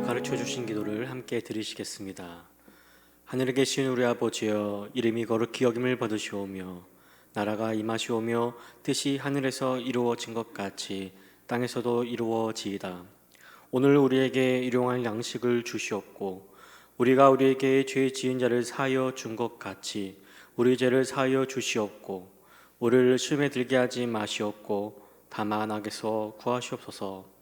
가르쳐 주신 기도를 함께 드리시겠습니다. 하늘에 계신 우리 아버지여, 이름이 거룩히 여김을 받으시오며 나라가 임하시오며 뜻이 하늘에서 이루어진 것 같이 땅에서도 이루어지이다. 오늘 우리에게 일용할 양식을 주시옵고 우리가 우리에게 죄 지은 자를 사하여 준 것 같이 우리 죄를 사하여 주시옵고 우리를 시험에 들게 하지 마시옵고 다만 악에서 구하시옵소서.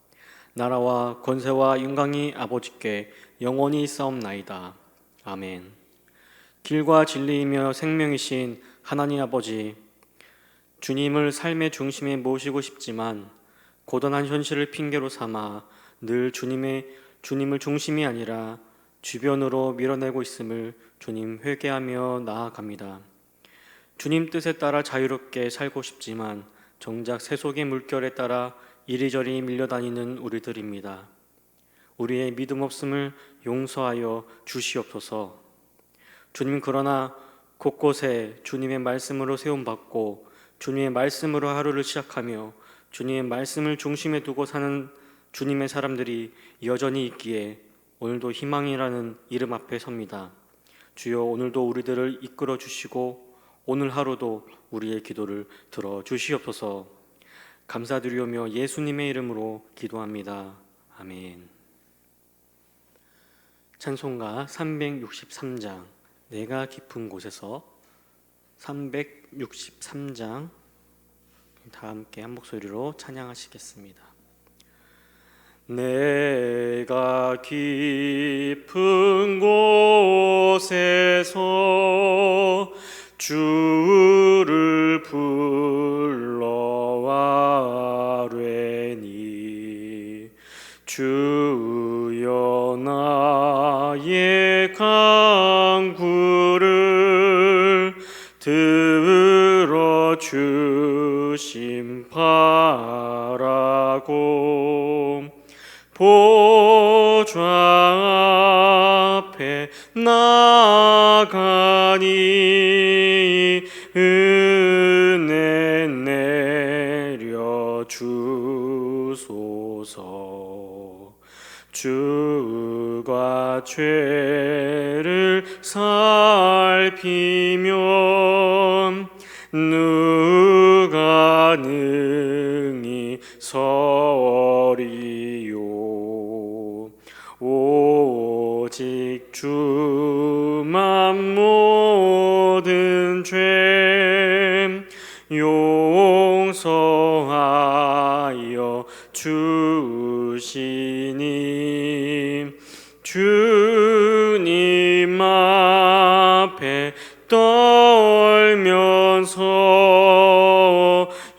나라와 권세와 영광이 아버지께 영원히 있사옵나이다. 아멘. 길과 진리이며 생명이신 하나님 아버지, 주님을 삶의 중심에 모시고 싶지만 고단한 현실을 핑계로 삼아 늘 주님을 중심이 아니라 주변으로 밀어내고 있음을 주님 회개하며 나아갑니다. 주님 뜻에 따라 자유롭게 살고 싶지만 정작 세속의 물결에 따라 이리저리 밀려다니는 우리들입니다. 우리의 믿음 없음을 용서하여 주시옵소서. 주님, 그러나 곳곳에 주님의 말씀으로 세움받고 주님의 말씀으로 하루를 시작하며 주님의 말씀을 중심에 두고 사는 주님의 사람들이 여전히 있기에 오늘도 희망이라는 이름 앞에 섭니다. 주여, 오늘도 우리들을 이끌어 주시고 오늘 하루도 우리의 기도를 들어 주시옵소서. 감사드리오며 예수님의 이름으로 기도합니다. 아멘. 찬송가 363장, 내가 깊은 곳에서. 363장 다 함께 한 목소리로 찬양하시겠습니다. 내가 깊은 곳에서 주를 불러와뢰니 주여 나의 간구를 들어주심 바라고 보좌 앞에 나가니 은혜 내려 주소서. 주가 죄를 살피면 누가 능히 서리요. 오직 주만 모든 죄 용서하여 주시니 주님 앞에 떨면서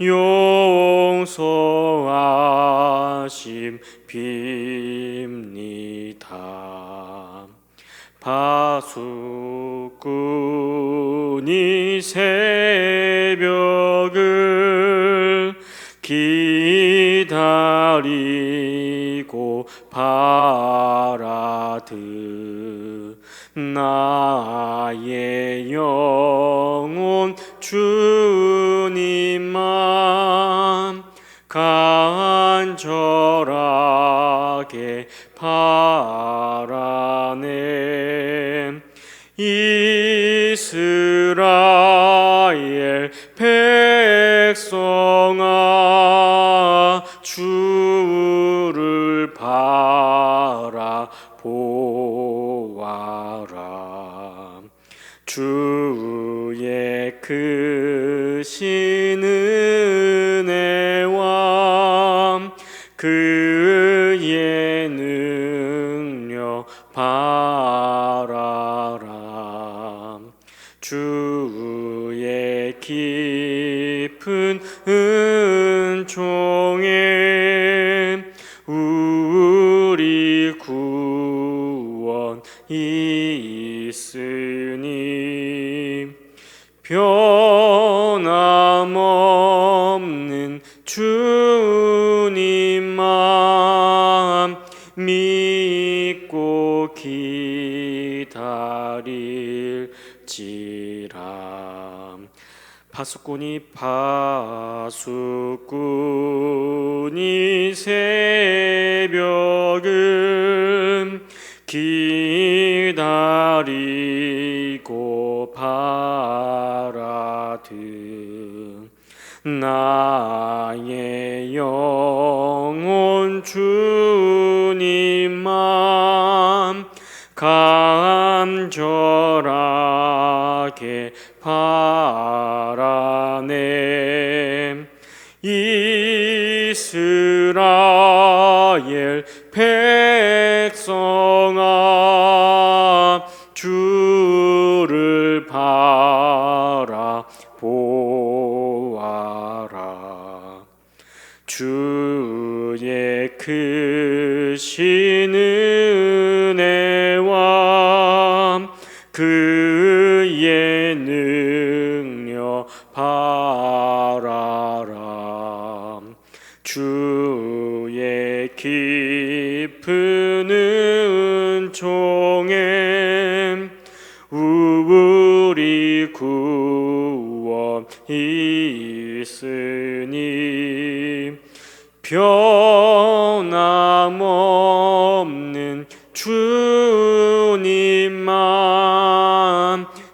용서하심 빕니다. 파수꾼이 새벽을 기다리고 바라듯 나의 영혼 주님만 간절하게 바라네. 이스라엘 백성아, 주를 바라보아라. 주의 크신 은혜와 그의 능력 바라라. 주의 깊은 은총에 우리 구원이 있으니 변함없는 주님만 믿고 기다릴지라. 파수꾼이 새벽은 기다리고 바라듯 나의 영혼 주님만 간절하게 바라네. 이스라엘 백성아 주를 바라보아라. 주의 크신 은혜와 그의 능력 바라라. 주의 깊은 은총에 우리 구원 있으니 변함없는 주님만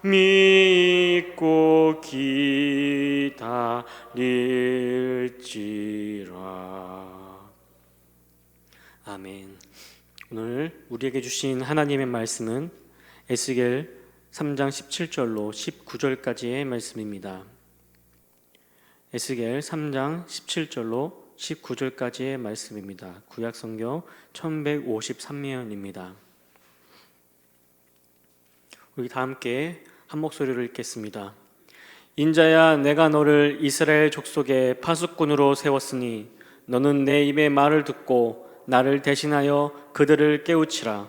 믿고 기다릴지라. 아멘. 오늘 우리에게 주신 하나님의 말씀은 에스겔 3장 17절로 19절까지의 말씀입니다. 에스겔 3장 17절로 19절까지의 말씀입니다. 구약성경 1153면입니다. 우리 다 함께 한 목소리로 읽겠습니다. 인자야, 내가 너를 이스라엘 족속의 파수꾼으로 세웠으니 너는 내 입의 말을 듣고 나를 대신하여 그들을 깨우치라.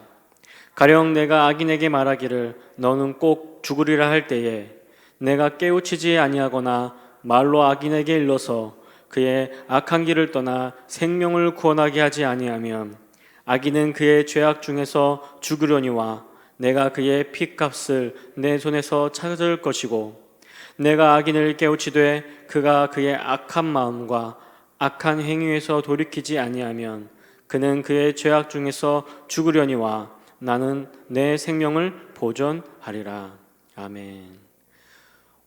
가령 내가 악인에게 말하기를 너는 꼭 죽으리라 할 때에 내가 깨우치지 아니하거나 말로 악인에게 일러서 그의 악한 길을 떠나 생명을 구원하게 하지 아니하면 악인은 그의 죄악 중에서 죽으려니와 내가 그의 핏값을 내 손에서 찾을 것이고 내가 악인을 깨우치되 그가 그의 악한 마음과 악한 행위에서 돌이키지 아니하면 그는 그의 죄악 중에서 죽으려니와 나는 내 생명을 보존하리라. 아멘.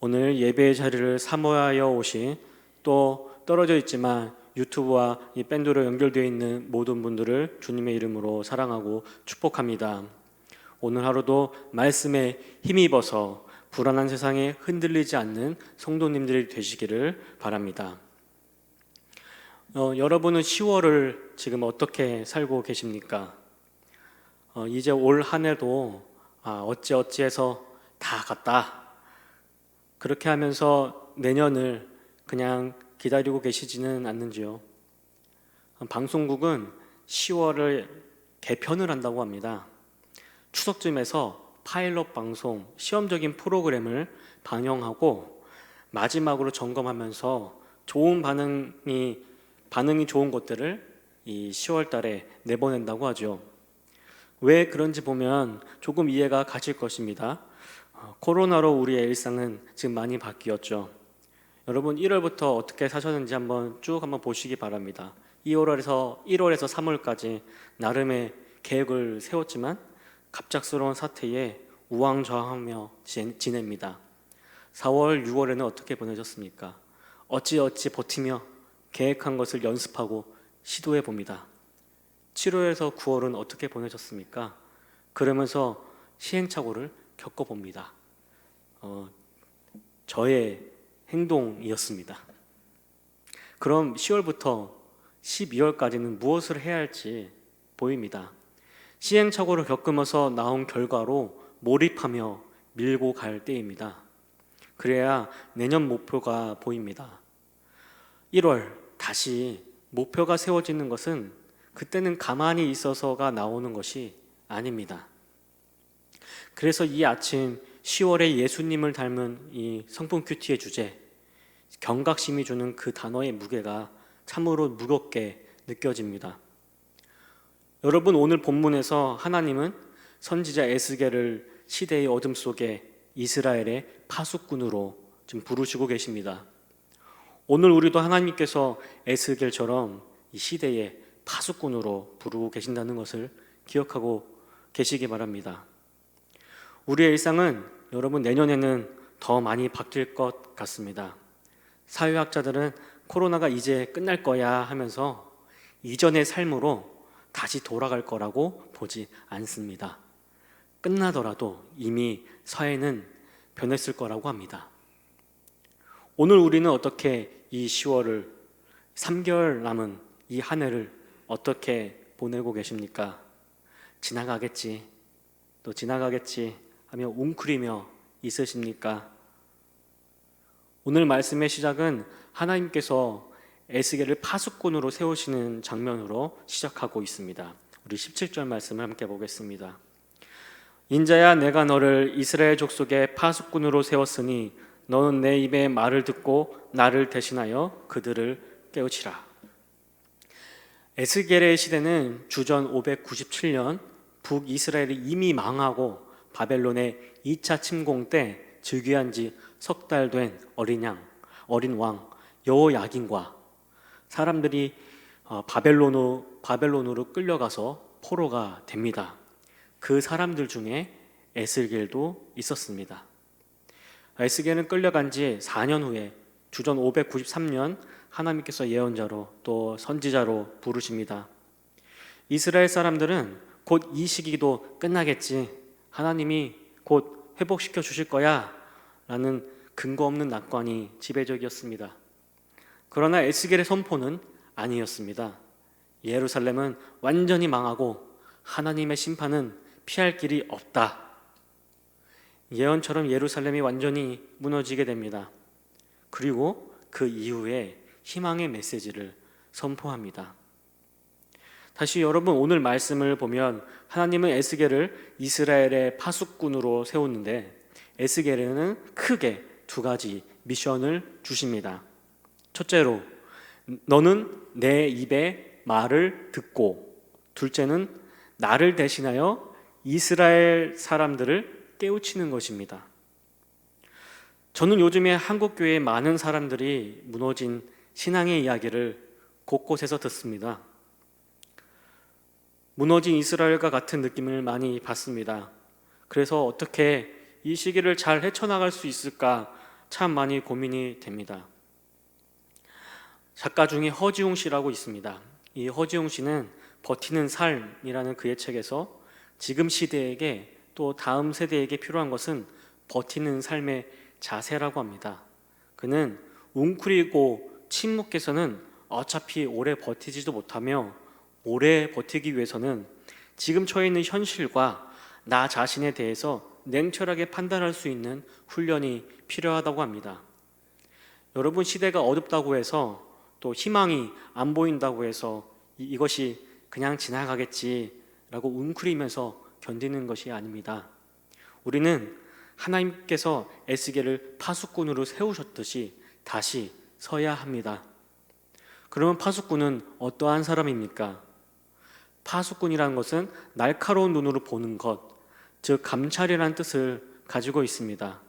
오늘 예배의 자리를 사모하여 오신, 또 떨어져 있지만 유튜브와 이 밴드로 연결되어 있는 모든 분들을 주님의 이름으로 사랑하고 축복합니다. 오늘 하루도 말씀에 힘입어서 불안한 세상에 흔들리지 않는 성도님들이 되시기를 바랍니다. 여러분은 10월을 지금 어떻게 살고 계십니까? 이제 올 한 해도 어찌어찌해서 다 갔다, 그렇게 하면서 내년을 그냥 기다리고 계시지는 않는지요? 방송국은 10월을 개편을 한다고 합니다. 추석쯤에서 파일럿 방송, 시험적인 프로그램을 방영하고 마지막으로 점검하면서 좋은 반응이 좋은 것들을 이 10월 달에 내보낸다고 하죠. 왜 그런지 보면 조금 이해가 가실 것입니다. 코로나로 우리의 일상은 지금 많이 바뀌었죠. 여러분 1월부터 어떻게 사셨는지 한번 보시기 바랍니다. 1월에서 3월까지 나름의 계획을 세웠지만 갑작스러운 사태에 우왕좌왕하며 지냅니다. 4월, 6월에는 어떻게 보내셨습니까? 어찌어찌 버티며 계획한 것을 연습하고 시도해 봅니다. 7월에서 9월은 어떻게 보내셨습니까? 그러면서 시행착오를 겪어봅니다. 저의 행동이었습니다. 그럼 10월부터 12월까지는 무엇을 해야 할지 보입니다. 시행착오를 겪으면서 나온 결과로 몰입하며 밀고 갈 때입니다. 그래야 내년 목표가 보입니다. 1월 다시 목표가 세워지는 것은 그때는 가만히 있어서가 나오는 것이 아닙니다. 그래서 이 아침 10월에 예수님을 닮은 이 성품 큐티의 주제, 경각심이 주는 그 단어의 무게가 참으로 무겁게 느껴집니다. 여러분, 오늘 본문에서 하나님은 선지자 에스겔을 시대의 어둠 속에 이스라엘의 파수꾼으로 지금 부르시고 계십니다. 오늘 우리도 하나님께서 에스겔처럼 이 시대의 파수꾼으로 부르고 계신다는 것을 기억하고 계시기 바랍니다. 우리의 일상은 여러분 내년에는 더 많이 바뀔 것 같습니다. 사회학자들은 코로나가 이제 끝날 거야 하면서 이전의 삶으로 다시 돌아갈 거라고 보지 않습니다. 끝나더라도 이미 사회는 변했을 거라고 합니다. 오늘 우리는 어떻게 이 10월을 3개월 남은 이 한 해를 어떻게 보내고 계십니까? 지나가겠지, 또 지나가겠지 하며 웅크리며 있으십니까? 오늘 말씀의 시작은 하나님께서 에스겔을 파수꾼으로 세우시는 장면으로 시작하고 있습니다. 우리 17절 말씀을 함께 보겠습니다. 인자야, 내가 너를 이스라엘 족속의 파수꾼으로 세웠으니 너는 내 입의 말을 듣고 나를 대신하여 그들을 깨우치라. 에스겔의 시대는 주전 597년 북이스라엘이 이미 망하고 바벨론의 2차 침공 때 즉위한 지 석 달 된 어린 왕 여호야긴과 사람들이 바벨론으로 끌려가서 포로가 됩니다. 그 사람들 중에 에스겔도 있었습니다. 에스겔은 끌려간 지 4년 후에 주전 593년 하나님께서 예언자로 또 선지자로 부르십니다. 이스라엘 사람들은 곧 이 시기도 끝나겠지, 하나님이 곧 회복시켜 주실 거야 라는 근거 없는 낙관이 지배적이었습니다. 그러나 에스겔의 선포는 아니었습니다. 예루살렘은 완전히 망하고 하나님의 심판은 피할 길이 없다. 예언처럼 예루살렘이 완전히 무너지게 됩니다. 그리고 그 이후에 희망의 메시지를 선포합니다. 다시 여러분, 오늘 말씀을 보면 하나님은 에스겔을 이스라엘의 파수꾼으로 세웠는데 에스겔에는 크게 두 가지 미션을 주십니다. 첫째로, 너는 내 입의 말을 듣고, 둘째는 나를 대신하여 이스라엘 사람들을 깨우치는 것입니다. 저는 요즘에 한국교회의 많은 사람들이 무너진 신앙의 이야기를 곳곳에서 듣습니다. 무너진 이스라엘과 같은 느낌을 많이 받습니다. 그래서 어떻게 이 시기를 잘 헤쳐나갈 수 있을까 참 많이 고민이 됩니다. 작가 중에 허지웅 씨라고 있습니다. 이 허지웅 씨는 버티는 삶이라는 그의 책에서 지금 시대에게 또 다음 세대에게 필요한 것은 버티는 삶의 자세라고 합니다. 그는 웅크리고 침묵해서는 어차피 오래 버티지도 못하며 오래 버티기 위해서는 지금 처해 있는 현실과 나 자신에 대해서 냉철하게 판단할 수 있는 훈련이 필요하다고 합니다. 여러분, 시대가 어둡다고 해서 또 희망이 안 보인다고 해서 이것이 그냥 지나가겠지라고 웅크리면서 견디는 것이 아닙니다. 우리는 하나님께서 에스겔을 파수꾼으로 세우셨듯이 다시 서야 합니다. 그러면 파수꾼은 어떠한 사람입니까? 파수꾼이라는 것은 날카로운 눈으로 보는 것, 즉 감찰이라는 뜻을 가지고 있습니다.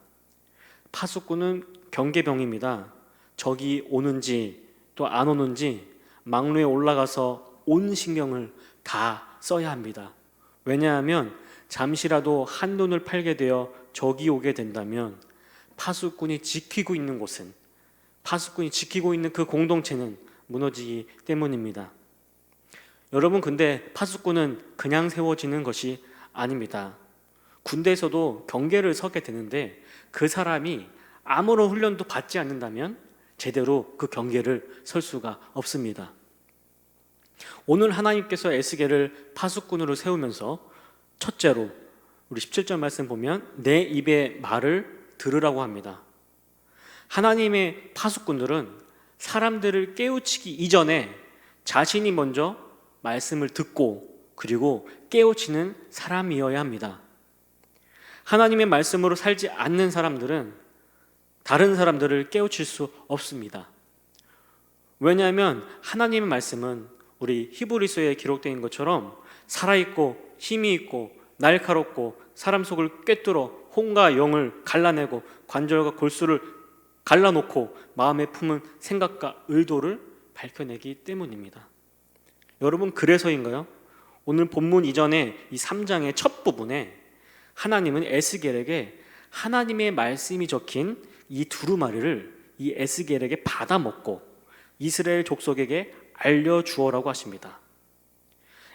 파수꾼은 경계병입니다. 적이 오는지 또 안 오는지 망루에 올라가서 온 신경을 다 써야 합니다. 왜냐하면 잠시라도 한눈을 팔게 되어 적이 오게 된다면 파수꾼이 지키고 있는 곳은, 파수꾼이 지키고 있는 그 공동체는 무너지기 때문입니다. 여러분, 근데 파수꾼은 그냥 세워지는 것이 아닙니다. 군대에서도 경계를 서게 되는데 그 사람이 아무런 훈련도 받지 않는다면 제대로 그 경계를 설 수가 없습니다. 오늘 하나님께서 에스겔을 파수꾼으로 세우면서 첫째로 우리 17절 말씀 보면 내 입의 말을 들으라고 합니다. 하나님의 파수꾼들은 사람들을 깨우치기 이전에 자신이 먼저 말씀을 듣고 그리고 깨우치는 사람이어야 합니다. 하나님의 말씀으로 살지 않는 사람들은 다른 사람들을 깨우칠 수 없습니다. 왜냐하면 하나님의 말씀은 우리 히브리서에 기록되어 있는 것처럼 살아있고 힘이 있고 날카롭고 사람 속을 꿰뚫어 혼과 영을 갈라내고 관절과 골수를 갈라놓고 마음에 품은 생각과 의도를 밝혀내기 때문입니다. 여러분, 그래서인가요? 오늘 본문 이전에 이 3장의 첫 부분에 하나님은 에스겔에게 하나님의 말씀이 적힌 이 두루마리를 이 에스겔에게 받아먹고 이스라엘 족속에게 알려주어라고 하십니다.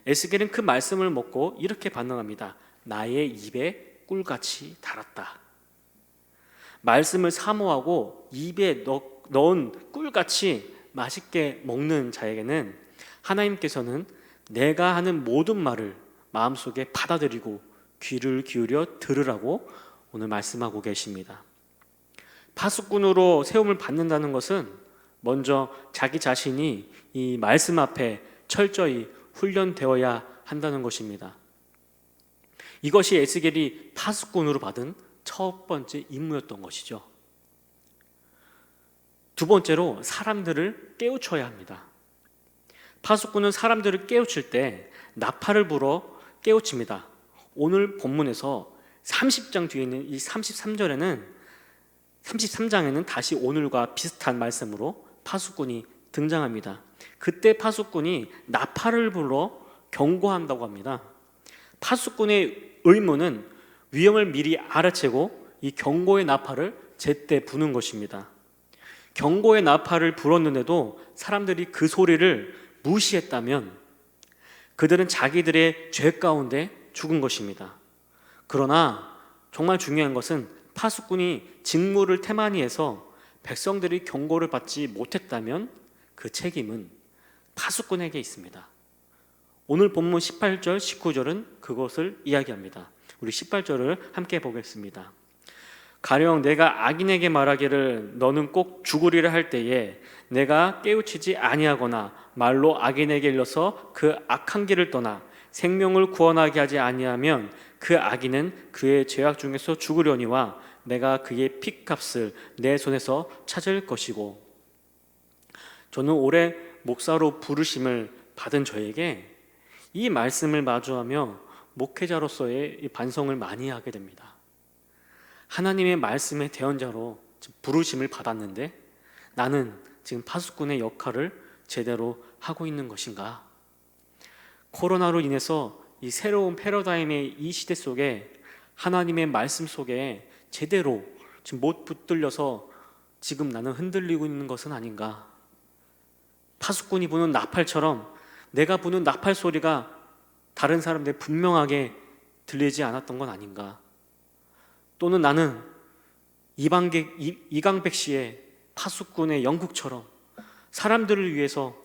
에스겔은 그 말씀을 먹고 이렇게 반응합니다. 나의 입에 꿀같이 달았다. 말씀을 사모하고 입에 넣은 꿀같이 맛있게 먹는 자에게는 하나님께서는 내가 하는 모든 말을 마음속에 받아들이고 귀를 기울여 들으라고 오늘 말씀하고 계십니다. 파수꾼으로 세움을 받는다는 것은 먼저 자기 자신이 이 말씀 앞에 철저히 훈련되어야 한다는 것입니다. 이것이 에스겔이 파수꾼으로 받은 첫 번째 임무였던 것이죠. 두 번째로 사람들을 깨우쳐야 합니다. 파수꾼은 사람들을 깨우칠 때 나팔을 불어 깨우칩니다. 오늘 본문에서 30장 뒤에 있는 이 33장에는 다시 오늘과 비슷한 말씀으로 파수꾼이 등장합니다. 그때 파수꾼이 나팔을 불러 경고한다고 합니다. 파수꾼의 의무는 위험을 미리 알아채고 이 경고의 나팔을 제때 부는 것입니다. 경고의 나팔을 불었는데도 사람들이 그 소리를 무시했다면 그들은 자기들의 죄 가운데 죽은 것입니다. 그러나 정말 중요한 것은 파수꾼이 직무를 태만히 해서 백성들이 경고를 받지 못했다면 그 책임은 파수꾼에게 있습니다. 오늘 본문 18절, 19절은 그것을 이야기합니다. 우리 18절을 함께 보겠습니다. 가령 내가 악인에게 말하기를 너는 꼭 죽으리라 할 때에 내가 깨우치지 아니하거나 말로 악인에게 일러서 그 악한 길을 떠나 생명을 구원하게 하지 아니하면 그 악인은 그의 죄악 중에서 죽으려니와 내가 그의 핏값을 내 손에서 찾을 것이고. 저는 올해 목사로 부르심을 받은 저에게 이 말씀을 마주하며 목회자로서의 반성을 많이 하게 됩니다. 하나님의 말씀의 대언자로 부르심을 받았는데 나는 지금 파수꾼의 역할을 제대로 하고 있는 것인가? 코로나로 인해서 이 새로운 패러다임의 이 시대 속에 하나님의 말씀 속에 제대로 지금 못 붙들려서 지금 나는 흔들리고 있는 것은 아닌가? 파수꾼이 부는 나팔처럼 내가 부는 나팔 소리가 다른 사람들에 분명하게 들리지 않았던 건 아닌가? 또는 나는 이강백 씨의 파수꾼의 영국처럼 사람들을 위해서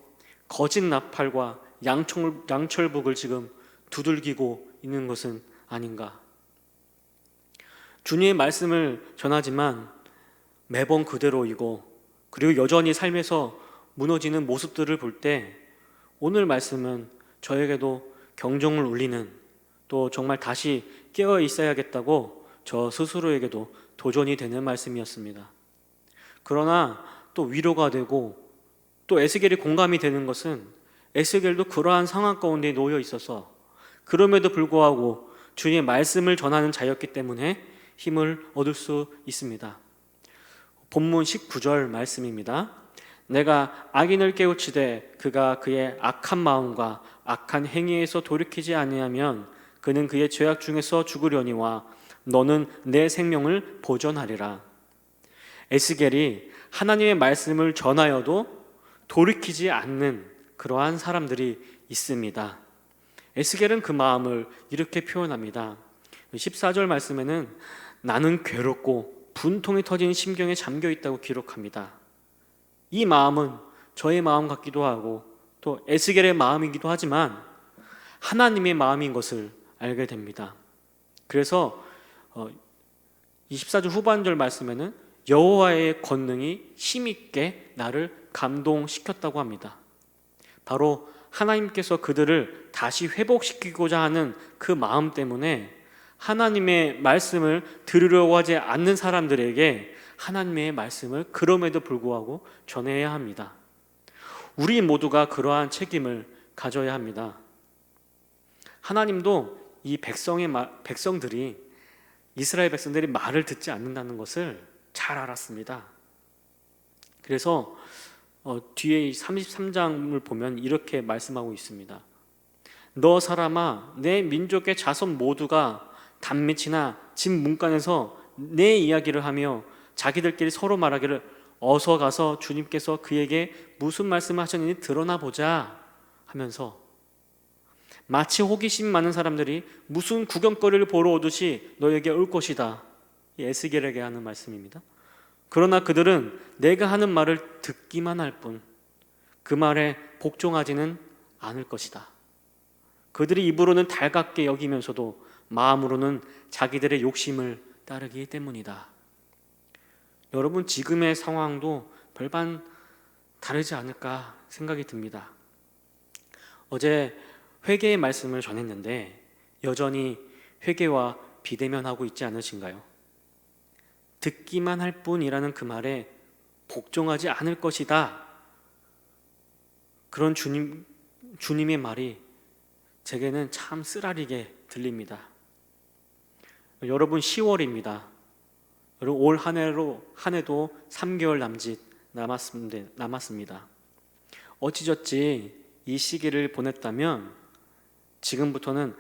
거짓 나팔과 양철북을 지금 두들기고 있는 것은 아닌가? 주님의 말씀을 전하지만 매번 그대로이고 그리고 여전히 삶에서 무너지는 모습들을 볼 때 오늘 말씀은 저에게도 경종을 울리는, 또 정말 다시 깨어 있어야겠다고 저 스스로에게도 도전이 되는 말씀이었습니다. 그러나 또 위로가 되고 또 에스겔이 공감이 되는 것은 에스겔도 그러한 상황 가운데 놓여 있어서 그럼에도 불구하고 주님의 말씀을 전하는 자였기 때문에 힘을 얻을 수 있습니다. 본문 19절 말씀입니다. 내가 악인을 깨우치되 그가 그의 악한 마음과 악한 행위에서 돌이키지 아니하면 그는 그의 죄악 중에서 죽으려니와 너는 내 생명을 보존하리라. 에스겔이 하나님의 말씀을 전하여도 돌이키지 않는 그러한 사람들이 있습니다. 에스겔은 그 마음을 이렇게 표현합니다. 14절 말씀에는 나는 괴롭고 분통이 터진 심경에 잠겨 있다고 기록합니다. 이 마음은 저의 마음 같기도 하고 또 에스겔의 마음이기도 하지만 하나님의 마음인 것을 알게 됩니다. 그래서 24절 후반절 말씀에는 여호와의 권능이 힘있게 나를 감동시켰다고 합니다. 바로 하나님께서 그들을 다시 회복시키고자 하는 그 마음 때문에 하나님의 말씀을 들으려고 하지 않는 사람들에게 하나님의 말씀을 그럼에도 불구하고 전해야 합니다. 우리 모두가 그러한 책임을 가져야 합니다. 하나님도 이 백성들이 이스라엘 백성들이 말을 듣지 않는다는 것을 잘 알았습니다. 그래서 뒤에 33장을 보면 이렇게 말씀하고 있습니다. 너 사람아, 내 민족의 자손 모두가 단밑이나 집 문간에서 내 이야기를 하며 자기들끼리 서로 말하기를 어서 가서 주님께서 그에게 무슨 말씀을 하셨느니 드러나 보자 하면서 마치 호기심 많은 사람들이 무슨 구경거리를 보러 오듯이 너에게 올 것이다. 에스겔에게 하는 말씀입니다. 그러나 그들은 내가 하는 말을 듣기만 할 뿐 그 말에 복종하지는 않을 것이다. 그들이 입으로는 달갑게 여기면서도 마음으로는 자기들의 욕심을 따르기 때문이다. 여러분, 지금의 상황도 별반 다르지 않을까 생각이 듭니다. 어제 회개의 말씀을 전했는데 여전히 회개와 비대면하고 있지 않으신가요? 듣기만 할 뿐이라는 그 말에 복종하지 않을 것이다. 그런 주님의 말이 제게는 참 쓰라리게 들립니다. 여러분, 10월입니다. 여러분, 올 한 해도 3개월 남짓 남았습니다. 어찌저찌 이 시기를 보냈다면 지금부터는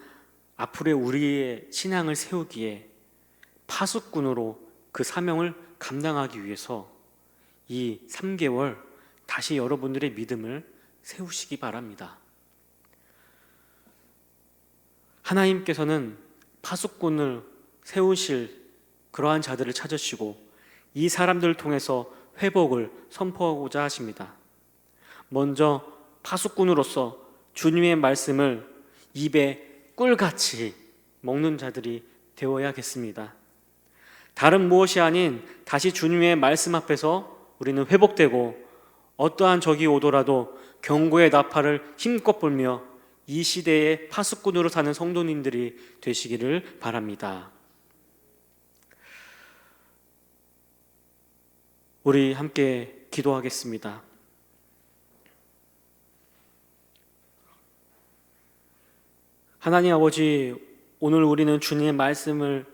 앞으로의 우리의 신앙을 세우기에 파수꾼으로 그 사명을 감당하기 위해서 이 3개월 다시 여러분들의 믿음을 세우시기 바랍니다. 하나님께서는 파수꾼을 세우실 그러한 자들을 찾으시고 이 사람들을 통해서 회복을 선포하고자 하십니다. 먼저 파수꾼으로서 주님의 말씀을 입에 꿀같이 먹는 자들이 되어야겠습니다. 다른 무엇이 아닌 다시 주님의 말씀 앞에서 우리는 회복되고 어떠한 적이 오더라도 경고의 나팔을 힘껏 불며 이 시대의 파수꾼으로 사는 성도님들이 되시기를 바랍니다. 우리 함께 기도하겠습니다. 하나님 아버지, 오늘 우리는 주님의 말씀을,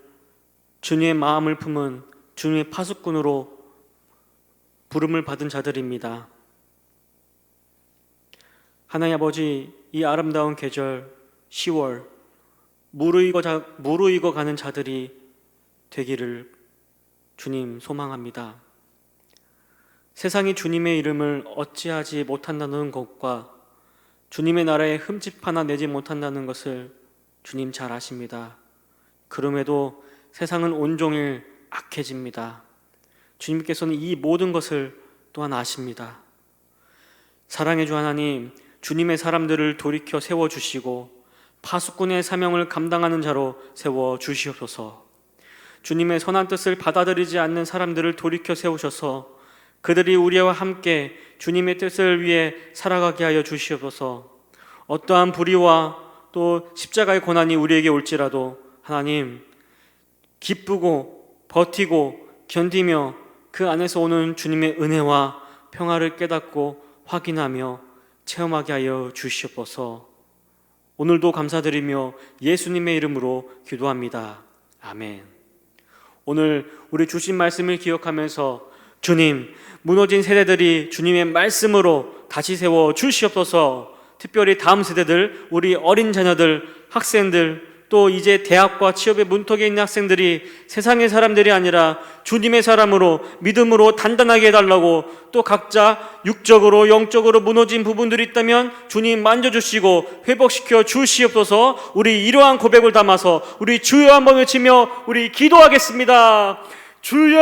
주님의 마음을 품은 주님의 파수꾼으로 부름을 받은 자들입니다. 하나님 아버지, 이 아름다운 계절 10월 무르익어 가는 자들이 되기를 주님 소망합니다. 세상이 주님의 이름을 어찌하지 못한다는 것과 주님의 나라에 흠집 하나 내지 못한다는 것을 주님 잘 아십니다. 그럼에도 세상은 온종일 악해집니다. 주님께서는 이 모든 것을 또한 아십니다. 사랑의 주 하나님, 주님의 사람들을 돌이켜 세워주시고 파수꾼의 사명을 감당하는 자로 세워주시옵소서. 주님의 선한 뜻을 받아들이지 않는 사람들을 돌이켜 세우셔서 그들이 우리와 함께 주님의 뜻을 위해 살아가게 하여 주시옵소서. 어떠한 불의와 또 십자가의 고난이 우리에게 올지라도 하나님, 기쁘고 버티고 견디며 그 안에서 오는 주님의 은혜와 평화를 깨닫고 확인하며 체험하게 하여 주시옵소서. 오늘도 감사드리며 예수님의 이름으로 기도합니다. 아멘. 오늘 우리 주신 말씀을 기억하면서 주님, 무너진 세대들이 주님의 말씀으로 다시 세워 주시옵소서. 특별히 다음 세대들, 우리 어린 자녀들, 학생들, 또 이제 대학과 취업의 문턱에 있는 학생들이 세상의 사람들이 아니라 주님의 사람으로 믿음으로 단단하게 해달라고, 또 각자 육적으로 영적으로 무너진 부분들이 있다면 주님 만져주시고 회복시켜 주시옵소서. 우리 이러한 고백을 담아서 우리 주여 한번 외치며 우리 기도하겠습니다. 주여!